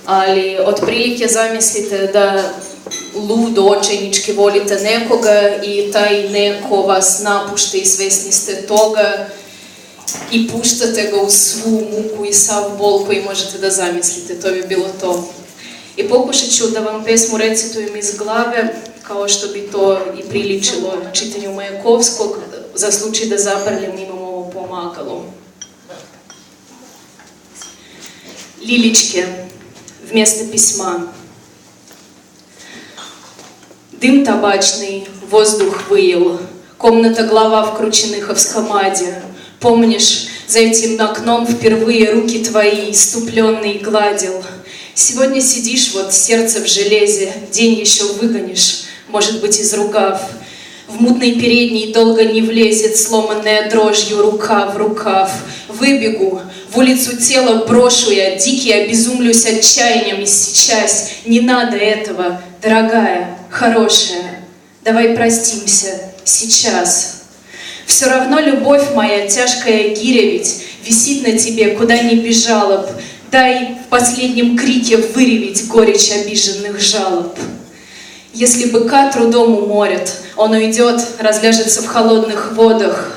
ali otprilike zamislite da ludo očajnički volite nekoga i taj neko vas napušta i svesni ste toga i puštate ga u svu muku i sav bol koji možete da zamislite. To bi bilo to. I pokušat ću da vam pesmu recitujem iz glave, kao što bi to i priličilo čitanju Majakovskog, za slučaj da zabrljam imam ovo pomagalo. Лилечке вместо письма. Дым табачный, воздух выел, комната глава в Крученыховском аде. Помнишь, за этим окном впервые руки твои иступленные гладил. Сегодня сидишь, вот сердце в железе, день еще выгонишь, может быть, изругав. В мутной передней долго не влезет сломанная дрожью рука в рукав. Выбегу, в улицу тело брошу я, дикий обезумлюсь отчаянием, и сейчас не надо этого, дорогая, хорошая. Давай простимся сейчас. Все равно любовь моя, тяжкая гиря ведь, висит на тебе, куда ни бежала б. Дай в последнем крике выреветь горечь обиженных жалоб. Если быка трудом уморят, он уйдет, разляжется в холодных водах.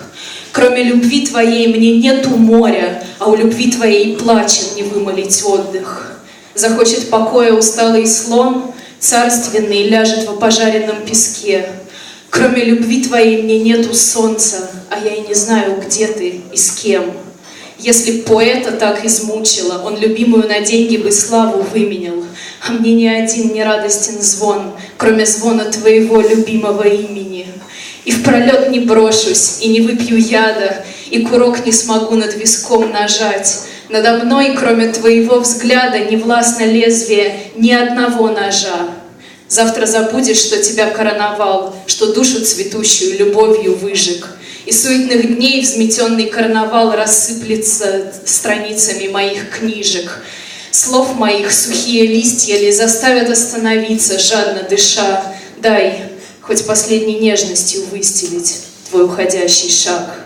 Кроме любви твоей мне нету моря, а у любви твоей плачем не вымолить отдых. Захочет покоя усталый слон, царственный ляжет в пожаренном песке. Кроме любви твоей мне нету солнца, а я и не знаю, где ты и с кем. Если б поэта так измучила, он любимую на деньги бы славу выменял. А мне ни один не радостен звон, кроме звона твоего любимого имени. И впролет не брошусь, и не выпью яда, и курок не смогу над виском нажать. Надо мной, кроме твоего взгляда, не властно лезвие ни одного ножа. Завтра забудешь, что тебя короновал, что душу цветущую любовью выжег. И суетных дней взметенный карнавал рассыплется страницами моих книжек. Слов моих сухие листья ли заставят остановиться, жадно дыша. Дай хоть последней нежностью выстелить твой уходящий шаг.